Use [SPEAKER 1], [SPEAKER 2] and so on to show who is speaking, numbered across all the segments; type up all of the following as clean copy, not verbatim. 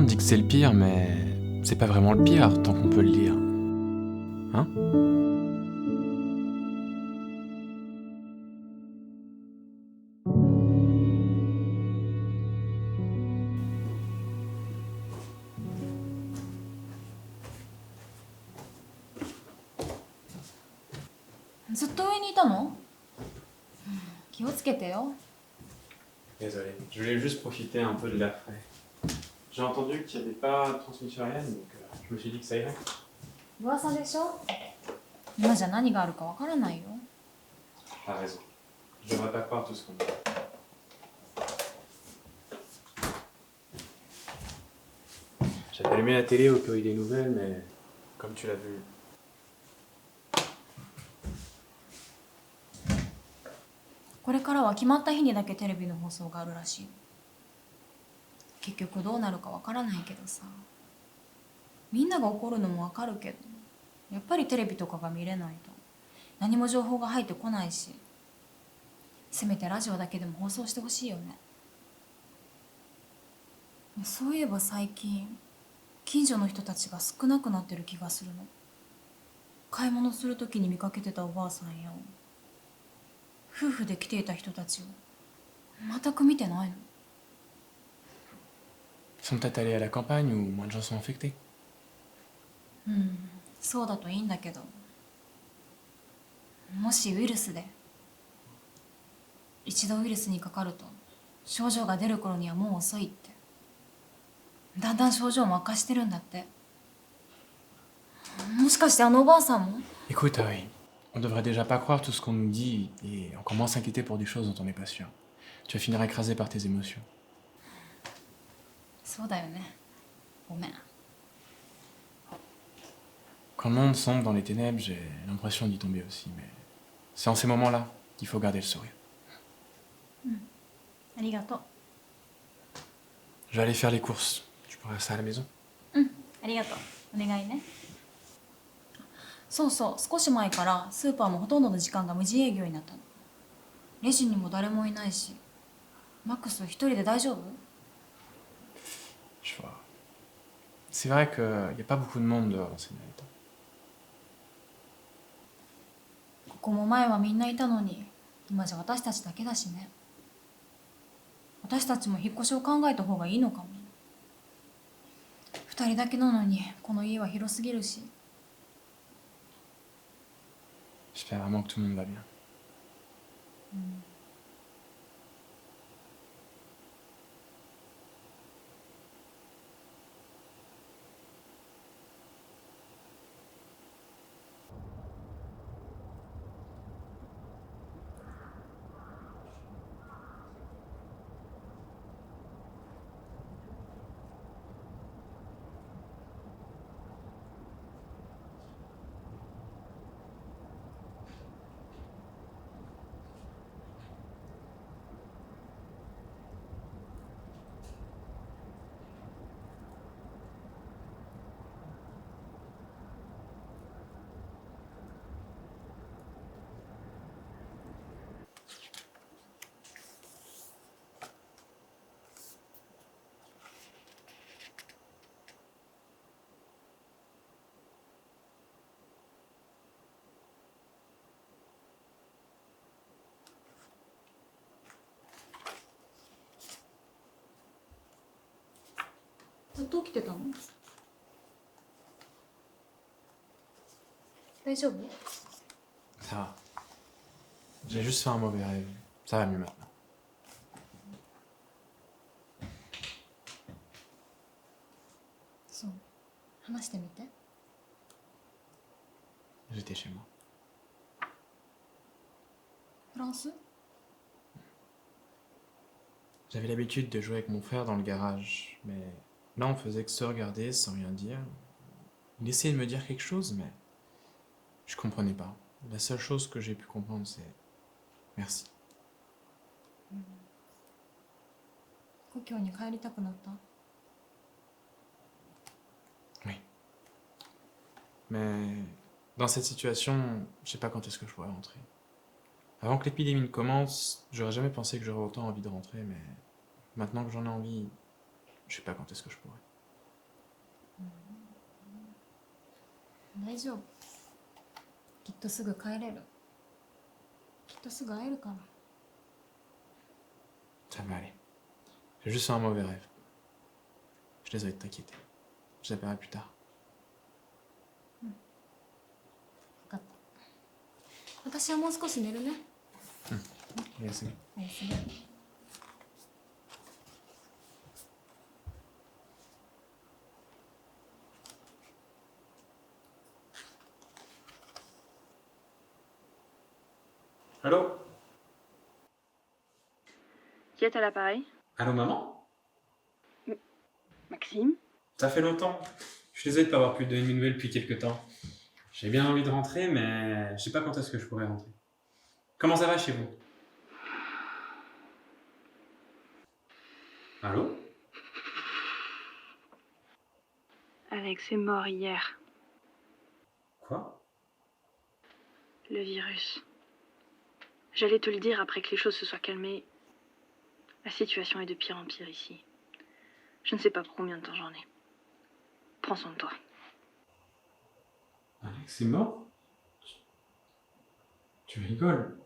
[SPEAKER 1] dit que c'est le pire, mais c'est pas vraiment le pire tant qu'on peut le dire. Hein? Désolé, je voulais juste profiter un peu de l'air frais. J'ai entendu qu'il n'y avait pas de transmission aérienne, donc je me suis dit que ça irait.
[SPEAKER 2] 噂でしょ。今じゃ何があるかわからないよ。
[SPEAKER 1] T'as raison. Je devrais pas croire tout ce qu'on dit. J'avais allumé la télé au cas où il y a des nouvelles, mais comme tu l'as vu.
[SPEAKER 2] これからは決まった日にだけテレビの放送があるらしい。結局どうなるかわからないけどさ。みんなが怒るのもわかるけど、やっぱりテレビとかが見れないと何も情報が入ってこないし、せめてラジオだけでも放送してほしいよね。そういえば最近近所の人たちが少なくなってる気がするの。買い物するときに見かけてたおばあさんや夫婦で来ていた人たちを全く見てないの。
[SPEAKER 1] Ils sont peut-être allés à la campagne où moins de gens sont infectés.
[SPEAKER 2] そうだといいんだけど、もしウイルスで一度ウイルスにかかると症状が出る頃にはもう遅いって、だんだん症状も悪化してるんだって。もしかしてあのおばあさんも。
[SPEAKER 1] Écoute, on devrait déjà pas croire tout ce qu'on nous dit et encore moins s'inquiéter pour des choses dont on n'est pas sûr. Tu vas finir écrasé par tes émotions.
[SPEAKER 2] そうだよね、ごめん。
[SPEAKER 1] Quand le monde sombre dans les ténèbres, j'ai l'impression d'y tomber aussi, mais c'est en ces moments-là qu'il faut garder le sourire.
[SPEAKER 2] ありがとう。
[SPEAKER 1] Je vais aller faire les courses. Tu pourras faire ça à la maison?
[SPEAKER 2] ありがとう、お願いね。そうそう、少し前からスーパーもほとんどの時間が無自営業になったの。レジにも誰もいないし、マックス一人で大丈夫？
[SPEAKER 1] Je vois. C'est vrai qu'il n'y a pas beaucoup de monde dehors dans ces derniers temps.
[SPEAKER 2] ここも前はみんないたのに、今じゃ私たちだけだしね。私たちも引っ越しを考えた方がいいのかも。二人だけなのにこの家は広すぎるし。
[SPEAKER 1] J'espère vraiment que tout le monde va bien.
[SPEAKER 2] ずっと起きてたの？大丈夫？
[SPEAKER 1] Ça va. J'ai juste fait un mauvais rêve. Ça va mieux maintenant.
[SPEAKER 2] そう、話してみて。
[SPEAKER 1] J'étais chez moi.
[SPEAKER 2] フランス？
[SPEAKER 1] J'avais l'habitude de jouer avec mon frère dans le garage, mais là on faisait que se regarder sans rien dire. Il essayait de me dire quelque chose, mais je comprenais pas. La seule chose que j'ai pu comprendre, c'est merci.
[SPEAKER 2] 故郷に帰りたくなった？
[SPEAKER 1] Oui. Mais dans cette situation, je sais pas quand est-ce que je pourrais rentrer. Avant que l'épidémie ne commence, j'aurais jamais pensé que j'aurais autant envie de rentrer, mais maintenant que j'en ai envie, je sais pas quand est-ce que je pourrais.
[SPEAKER 2] 大丈夫。きっとすぐ帰れる。きっとすぐ会えるから。
[SPEAKER 1] Ça va aller. J'ai juste fait un mauvais rêve. Je suis désolé de t'inquiéter. Je t'appellerai plus tard.
[SPEAKER 2] 分かった。私はもう少し寝るね。
[SPEAKER 1] おやすみ。
[SPEAKER 2] おやすみ。
[SPEAKER 1] Allô?
[SPEAKER 3] Qui est à l'appareil?
[SPEAKER 1] Allô, maman?
[SPEAKER 3] Maxime?
[SPEAKER 1] Ça fait longtemps. Je suis désolé de pas avoir pu te donner de nouvelles depuis quelques temps. J'ai bien envie de rentrer, mais je sais pas quand est-ce que je pourrais rentrer. Comment ça va chez vous? Allô?
[SPEAKER 3] Alex est mort hier.
[SPEAKER 1] Quoi?
[SPEAKER 3] Le virus. J'allais te le dire après que les choses se soient calmées. La situation est de pire en pire ici. Je ne sais pas pour combien de temps j'en ai. Prends soin de toi.
[SPEAKER 1] Alex est mort? Tu rigoles?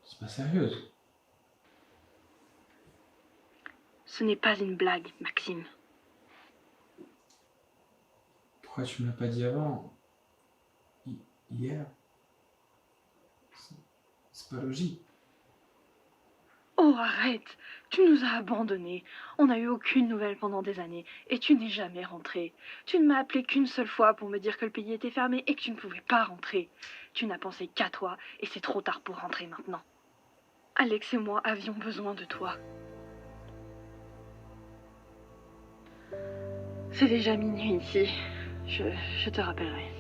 [SPEAKER 1] C'est pas sérieuse.
[SPEAKER 3] Ce n'est pas une blague, Maxime.
[SPEAKER 1] Pourquoi tu me l'as pas dit avant? Hier? C'est pas logique.
[SPEAKER 3] Oh, arrête! Tu nous as abandonnés. On n'a eu aucune nouvelle pendant des années. Et tu n'es jamais rentré. Tu ne m'as appelé qu'une seule fois pour me dire que le pays était fermé et que tu ne pouvais pas rentrer. Tu n'as pensé qu'à toi et c'est trop tard pour rentrer maintenant. Alex et moi avions besoin de toi. C'est déjà minuit ici. Je te rappellerai.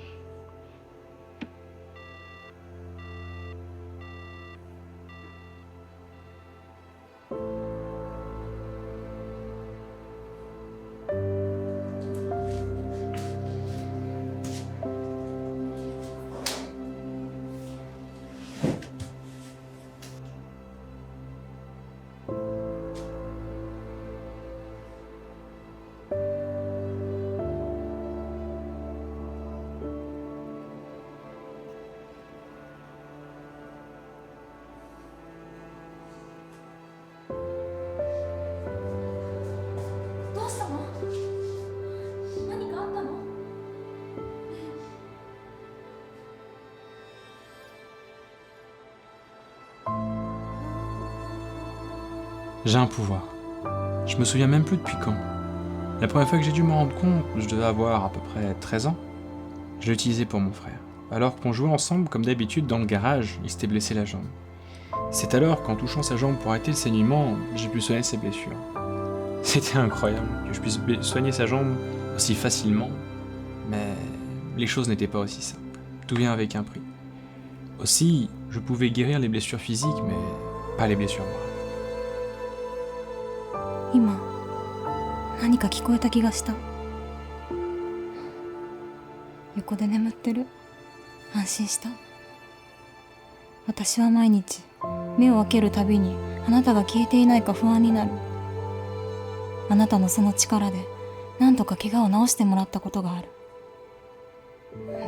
[SPEAKER 1] J'ai un pouvoir. Je me souviens même plus depuis quand. La première fois que j'ai dû m'en rendre compte, je devais avoir à peu près 13 ans. Je l'ai utilisé pour mon frère. Alors qu'on jouait ensemble, comme d'habitude, dans le garage, il s'était blessé la jambe. C'est alors qu'en touchant sa jambe pour arrêter le saignement, j'ai pu soigner ses blessures. C'était incroyable que je puisse soigner sa jambe aussi facilement, mais les choses n'étaient pas aussi simples. Tout vient avec un prix. Aussi, je pouvais guérir les blessures physiques, mais pas les blessures morales.
[SPEAKER 2] 今何か聞こえた気がした。横で眠ってる。安心した。私は毎日目を開けるたびにあなたが消えていないか不安になる。あなたのその力で何とか怪我を治してもらったことがある。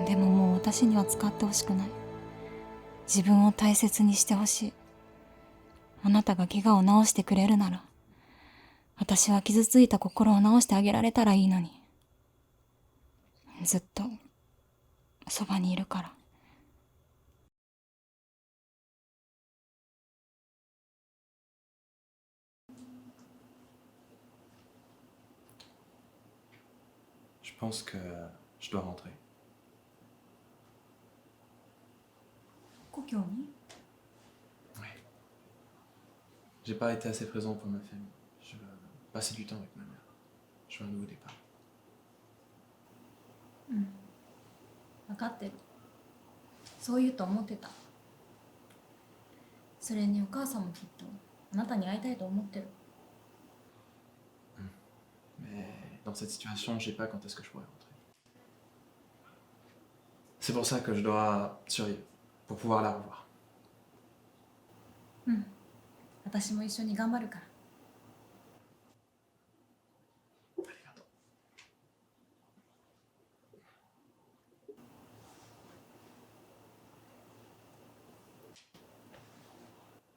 [SPEAKER 2] でももう私には使ってほしくない。自分を大切にしてほしい。あなたが怪我を治してくれるなら、私は傷ついた心を治してあげられたらいいのに。ずっとそばにいるから。
[SPEAKER 1] Je pense que je dois rentrer.
[SPEAKER 2] 故郷に？
[SPEAKER 1] Oui. J'ai pas été assez présent pour ma famille. Je veux passer du temps avec ma mère. Je veux un nouveau départ.
[SPEAKER 2] 分かってる。そう言うと思ってた。それにお母さんもきっとあなたに会いたいと思ってる。
[SPEAKER 1] Mais dans cette situation, je sais pas quand est-ce que je pourrais rentrer. C'est pour ça que je dois survivre, pour pouvoir la revoir.
[SPEAKER 2] 私も一緒に頑張るから。
[SPEAKER 1] ありがとう。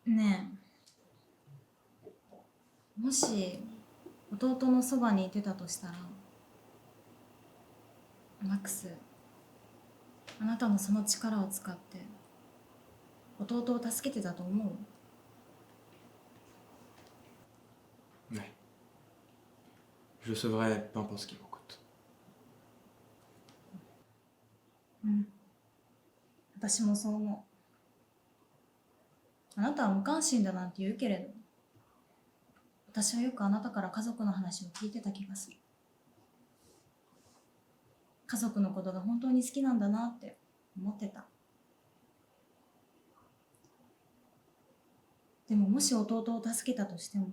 [SPEAKER 2] ねえ、もし弟のそばにいてたとしたら、マックス、あなたのその力を使って弟を助けてたと思う？
[SPEAKER 1] Ouais. Je le sauverai, peu importe ce qu'il m'en coûte.
[SPEAKER 2] うん、私もそう思う。あなたは無関心だなんて言うけれど、私はよくあなたから家族の話を聞いてた気がする。家族のことが本当に好きなんだなって思ってた。でももし弟を助けたとしても、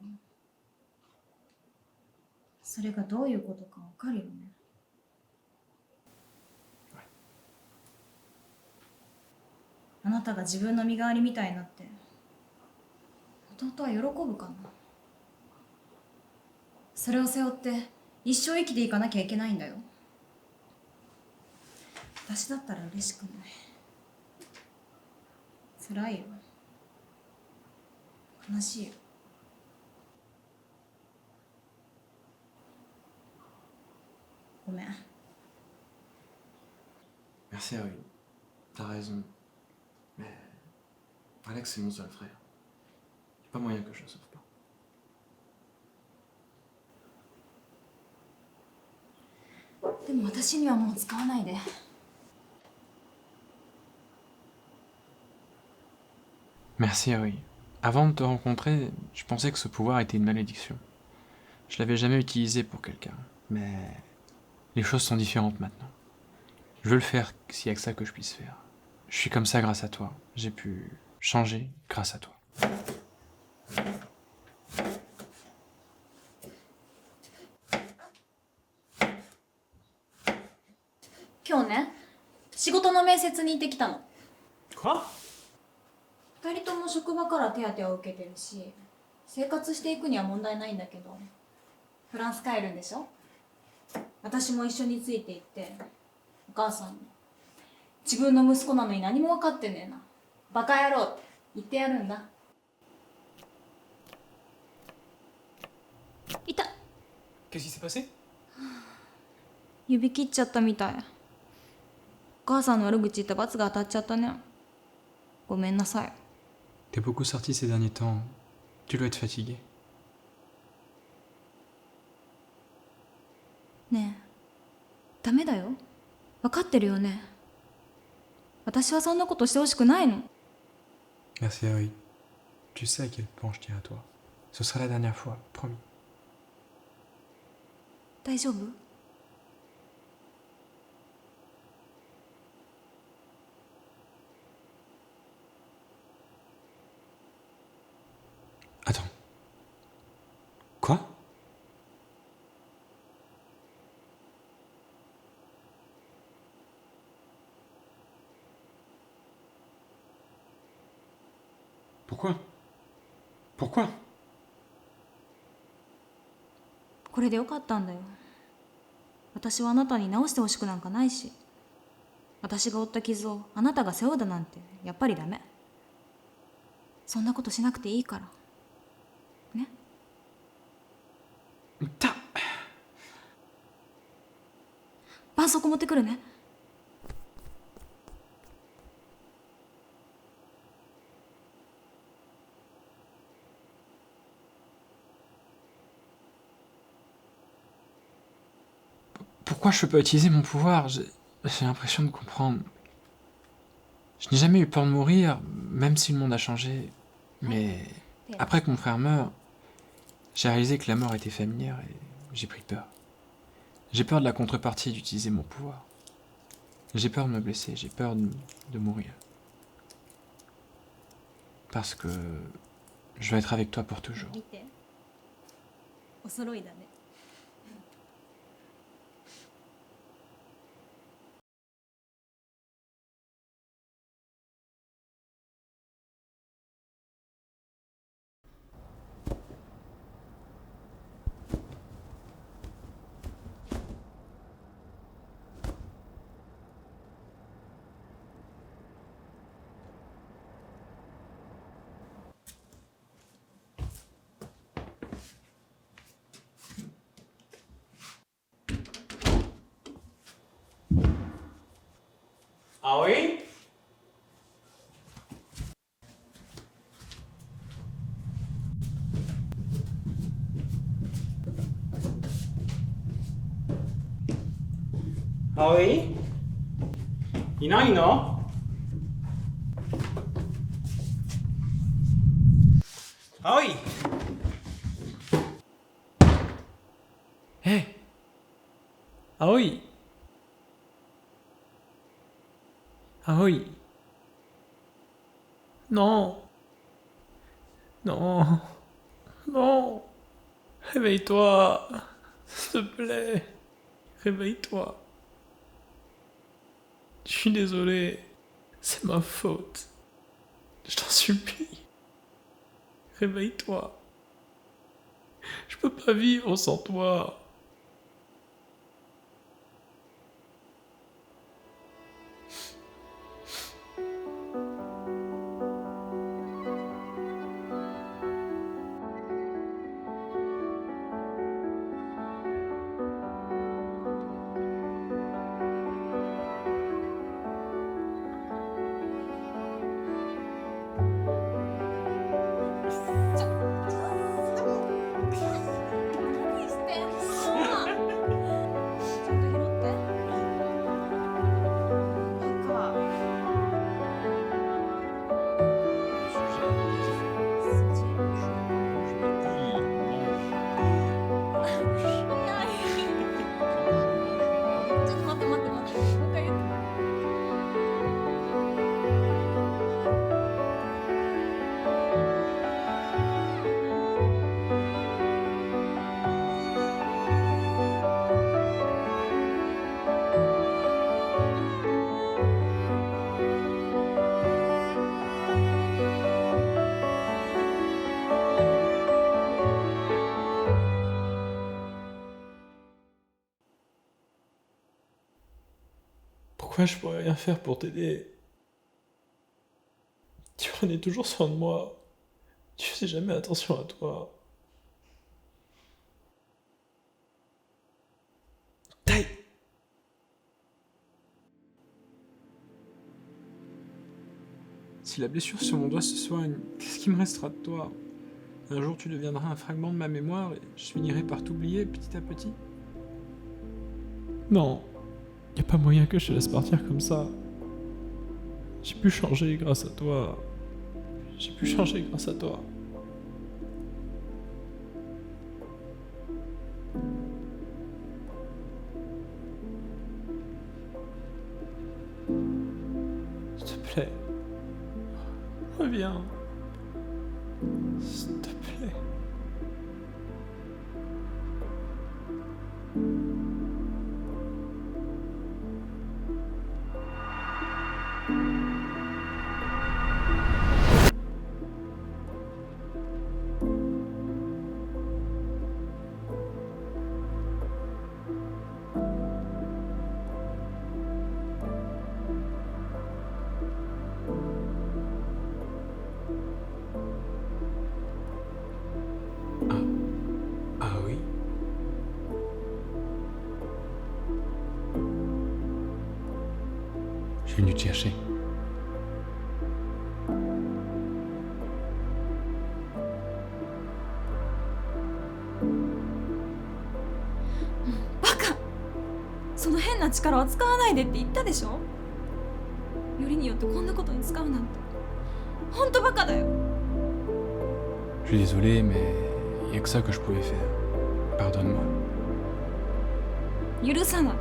[SPEAKER 2] それがどういうことかわかるよね。あなたが自分の身代わりみたいになって弟は喜ぶかな。それを背負って一生生きていかなきゃいけないんだよ。私だったら嬉しくない。辛いよ。悲しいよ。ごめん。
[SPEAKER 1] Merci, Harry. T'as raison. Mais Alex, c'est mon seul frère. Y a pas moyen que je le sauve pas.
[SPEAKER 2] でも私にはもう使わないで。
[SPEAKER 1] Merci, Harry. Avant de te rencontrer, je pensais que ce pouvoir était une malédiction. Je l'avais jamais utilisé pour quelqu'un. Mais les choses sont différentes maintenant. Je veux le faire s'il y a que ça que je puisse faire. Je suis comme ça grâce à toi. J'ai pu changer grâce à toi.
[SPEAKER 2] 今日ね、仕事の面接に行ってきたの。
[SPEAKER 1] Quoi?
[SPEAKER 2] 2人とも職場から手当を受けてるし、生活していくには問題ないんだけど、フランス帰るんでしょ。私も一緒について行って、お母さんに自分の息子なのに何も分かってねえな、バカ野郎って言ってやるんだ。いた。
[SPEAKER 1] Qu'est-ce qui s'est passé?
[SPEAKER 2] 指切っちゃったみたい。お母さんの悪口言った罰が当たっちゃったね。ごめんなさい。
[SPEAKER 1] T'es beaucoup sorti ces derniers temps. Tu dois être fatigué.
[SPEAKER 2] ねえ、ダメだよ。分かってるよね。私はそんなことしてほしくないの。
[SPEAKER 1] Merci, Harry. Tu sais à quel point je tiens à toi. Ce sera la dernière fois, promis.
[SPEAKER 2] 大丈夫？
[SPEAKER 1] Attends. Quoi? Pourquoi? Pourquoi?
[SPEAKER 2] これでよかったんだよ。私はあなたに直してほしくなんかないし、私が負った傷をあなたが背負うだなんてやっぱりダメ。そんなことしなくていいからね。
[SPEAKER 1] Ta...
[SPEAKER 2] 絆創膏持ってくるね。
[SPEAKER 1] Pourquoi je peux pas utiliser mon pouvoir? J'ai l'impression de comprendre. Je n'ai jamais eu peur de mourir, même si le monde a changé. Mais après que mon frère meurt, j'ai réalisé que la mort était familière et j'ai pris peur. J'ai peur de la contrepartie d'utiliser mon pouvoir. J'ai peur de me blesser, j'ai peur de mourir. Parce que je veux être avec toi pour toujours.
[SPEAKER 2] 見て、お揃いだね。
[SPEAKER 1] Ah oui? Ah oui? Ino? Ah oui? Hé! Ah oui? Ah oui? Non! Non! Non! Réveille-toi! S'il te plaît! Réveille-toi! Je suis désolé. C'est ma faute. Je t'en supplie. Réveille-toi. Je peux pas vivre sans toi. Pourquoi je pourrais rien faire pour t'aider? Tu prenais toujours soin de moi. Tu faisais jamais attention à toi. Taille! Si la blessure sur mon doigt se soigne, qu'est-ce qui me restera de toi? Un jour tu deviendras un fragment de ma mémoire et je finirai par t'oublier petit à petit. Non, y a pas moyen que je te laisse partir comme ça. J'ai pu changer grâce à toi. J'ai pu changer grâce à toi. S'il te plaît. Reviens. S'il te plaît. Ah oui? Je suis venu te chercher.
[SPEAKER 2] Baka! その変な力は使わないでって言ったでしょ。よりによってこんなことに使うなんてほんとバカだよ。
[SPEAKER 1] Je suis désolé, mais y a que ça que je pouvais faire. Pardonne-moi.
[SPEAKER 2] 許さない。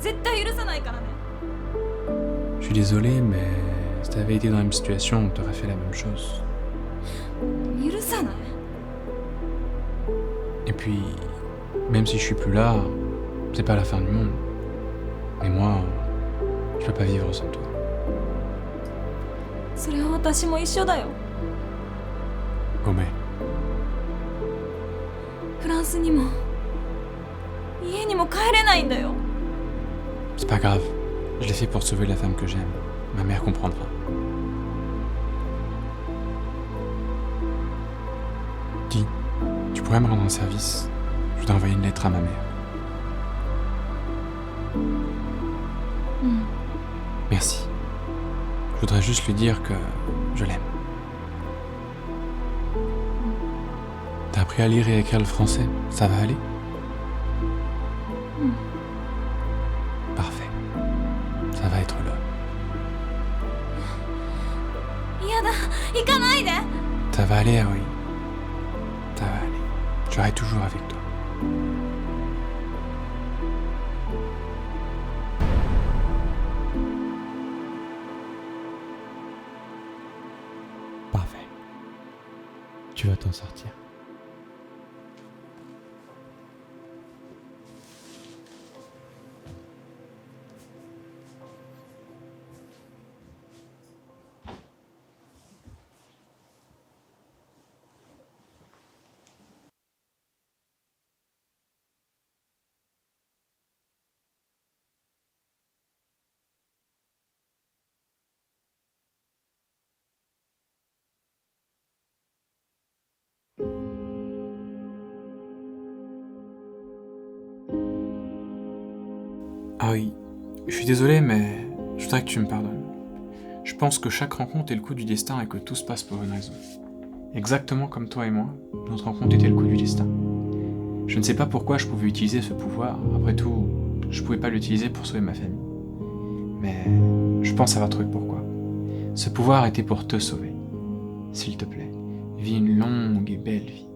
[SPEAKER 2] 絶対許さないからね。
[SPEAKER 1] Je suis désolé, mais si t'avais été dans la même situation, on t'aurait fait la même chose.
[SPEAKER 2] 許さない。
[SPEAKER 1] Et puis, même si je suis plus là, c'est pas la fin du monde. Mais moi, je peux pas vivre sans toi.
[SPEAKER 2] それは私も一緒だよ。
[SPEAKER 1] Gomen.
[SPEAKER 2] フランスにも家にも帰れないんだよ。
[SPEAKER 1] C'est pas grave. Je l'ai fait pour sauver la femme que j'aime. Ma mère comprendra. Dis, tu pourrais me rendre un service? Je voudrais envoyer une lettre à ma mère.
[SPEAKER 2] うん。
[SPEAKER 1] Merci. Je voudrais juste lui dire que je l'aime. T'as appris à lire et à écrire le français, ça va aller? Parfait. Ça va être là.
[SPEAKER 2] 嫌だ、行かないで。
[SPEAKER 1] Ça va aller, Aoi. Ça va aller. Je serai toujours avec toi. Parfait. Tu vas t'en sortir. Ah oui, je suis désolé, mais je voudrais que tu me pardonnes. Je pense que chaque rencontre est le coup du destin et que tout se passe pour une raison. Exactement comme toi et moi, notre rencontre était le coup du destin. Je ne sais pas pourquoi je pouvais utiliser ce pouvoir, après tout, je pouvais pas l'utiliser pour sauver ma famille. Mais je pense avoir trouvé pourquoi. Ce pouvoir était pour te sauver. S'il te plaît, vis une longue et belle vie.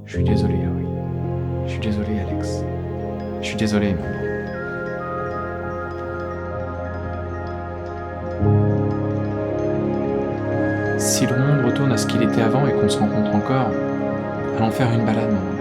[SPEAKER 1] Je suis désolé, Aoi. Je suis désolé, Alex. Je suis désolé, maman. Si le monde retourne à ce qu'il était avant et qu'on se rencontre encore, allons faire une balade, maman.